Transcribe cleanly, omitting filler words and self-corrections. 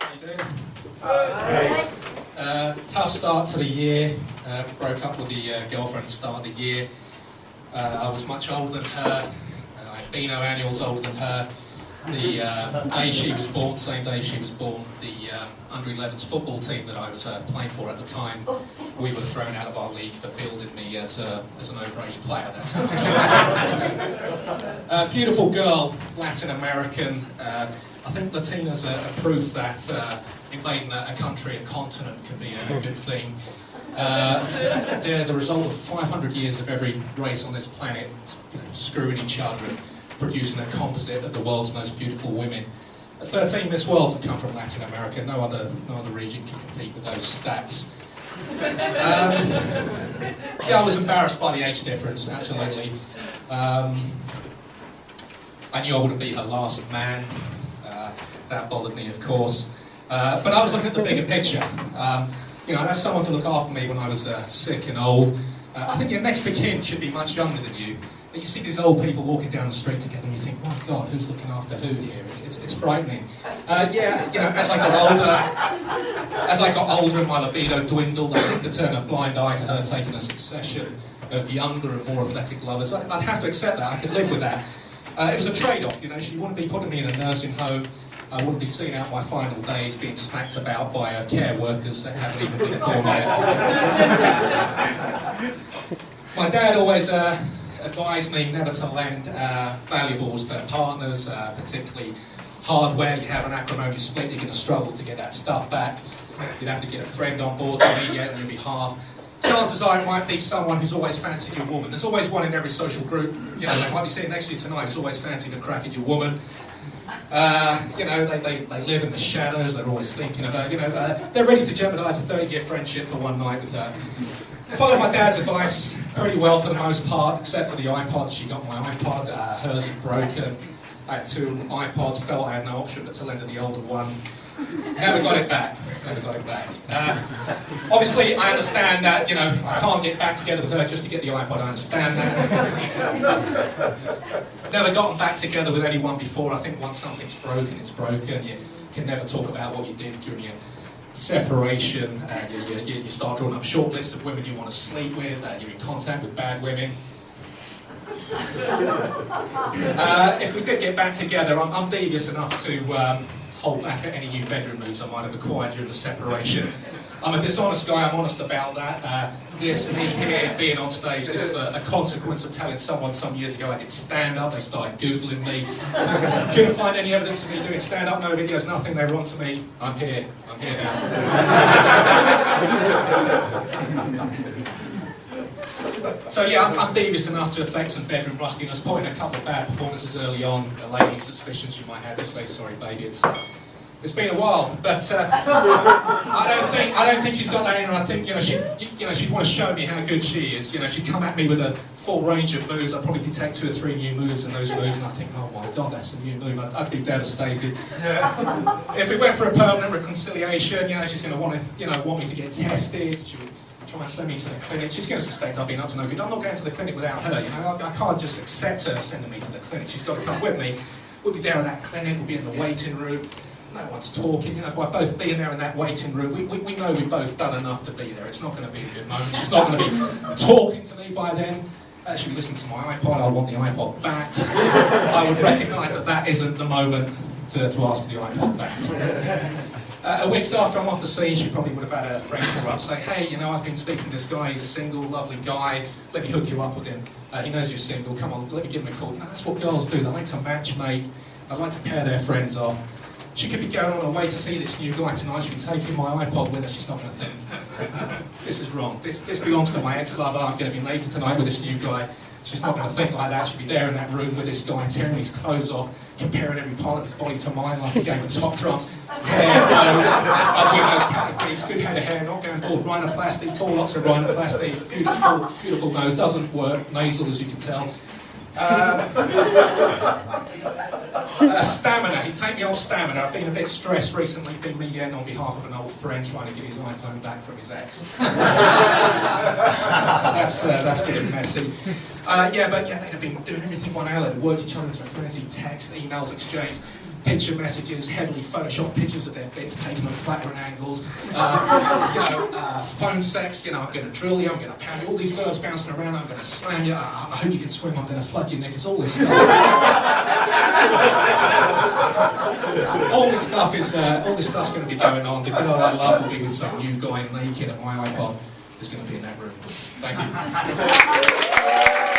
How you doing? Great. Tough start to the year. Broke up with the girlfriend at the start of the year. I was much older than her. I had Beano annuals older than her. The day she was born, same day she was born, the under-11s football team that I was playing for at the time, we were thrown out of our league for fielding me as an overage player. That's how much I was. Beautiful girl, Latin American. I think Latinas are proof that invading a country, a continent, can be a good thing. They're the result of 500 years of every race on this planet screwing each other and producing a composite of the world's most beautiful women. 13 Miss Worlds have come from Latin America. No other region can compete with those stats. Yeah, I was embarrassed by the age difference, absolutely. I knew I wouldn't be her last man. That bothered me, of course. But I was looking at the bigger picture. I had someone to look after me when I was sick and old. I think your next of kin should be much younger than you. But you see these old people walking down the street together and you think, my God, who's looking after who here? It's frightening. Yeah, as I got older and my libido dwindled, I had to turn a blind eye to her taking a succession of younger and more athletic lovers. I'd have to accept that. I could live with that. It was a trade-off, She wouldn't be putting me in a nursing home. I wouldn't be seeing out my final days being smacked about by care workers that haven't even been born yet. My dad always advised me never to lend valuables to partners, particularly hardware. You have an acrimonious split, you're going to struggle to get that stuff back. You'd have to get a friend on board to mediate on your behalf. Chances are it might be someone who's always fancied your woman. There's always one in every social group. They might be sitting next to you tonight who's always fancied a crack at your woman. They live in the shadows, they're always thinking of her, they're ready to jeopardise a 30-year friendship for one night with her. Followed my dad's advice pretty well for the most part, except for the iPod. She got my iPod, hers had broken. I had 2 iPods, felt I had no option but to lend her the older one. Never got it back. Obviously, I understand that, I can't get back together with her just to get the iPod, I understand that. Never gotten back together with anyone before. I think once something's broken, it's broken. You can never talk about what you did during your separation. You start drawing up short lists of women you want to sleep with. You're in contact with bad women. If we did get back together, I'm devious enough to hold back at any new bedroom moves I might have acquired during the separation. I'm a dishonest guy, I'm honest about that. This, me here, being on stage, this is a consequence of telling someone some years ago I did stand-up. They started Googling me. Couldn't find any evidence of me doing stand-up, no videos, nothing. They were onto me. I'm here now. So yeah, I'm devious enough to affect some bedroom rustiness, putting a couple of bad performances early on, allaying suspicions you might have to say, sorry baby, it's been a while, but I don't think she's got that in her. I think she'd want to show me how good she is. She'd come at me with a full range of moves. I'd probably detect 2 or 3 new moves in those moves, and I think, oh my God, that's a new move. I'd be devastated. If we went for a permanent reconciliation, she's going to want me to get tested. She would try and send me to the clinic. She's going to suspect I've been up to no good. I'm not going to the clinic without her. I can't just accept her sending me to the clinic. She's got to come with me. We'll be there in that clinic. We'll be in the waiting room. No one's talking, by both being there in that waiting room, we know we've both done enough to be there. It's not going to be a good moment. She's not going to be talking to me by then. She'll be listening to my iPod. I'll want the iPod back. I would recognise that isn't the moment to ask for the iPod back. Weeks after I'm off the scene, she probably would have had a friend call up saying, hey, I've been speaking to this guy, he's single, lovely guy, let me hook you up with him. He knows you're single, come on, let me give him a call. That's what girls do, they like to match mate, they like to pair their friends off. She could be going on her way to see this new guy tonight. She'd be taking my iPod with her. She's not going to think, this is wrong. This belongs to my ex-lover. I'm going to be naked tonight with this new guy. She's not going to think like that. She'd be there in that room with this guy, tearing his clothes off, comparing every part of his body to mine like a game of top trumps. Hair, nose, I'd win those categories. Good head of hair, not going for rhinoplasty, 4 lots of rhinoplasty. Beautiful nose, doesn't work, nasal as you can tell. Stamina, he'd take me old stamina. I've been a bit stressed recently, been mediating on behalf of an old friend trying to get his iPhone back from his ex. That's getting messy. They'd have been doing everything 1 hour. They'd worked each other into a frenzy, text, emails exchanged. picture messages, heavily photoshopped pictures of their bits taken at flattering angles, phone sex, I'm going to drill you, I'm going to pound you, all these verbs bouncing around, I'm going to slam you, I hope you can swim, I'm going to flood your neck, it's all this stuff. all this stuff's going to be going on. The girl I love will be with some new guy naked, and my iPod is going to be in that room. Thank you.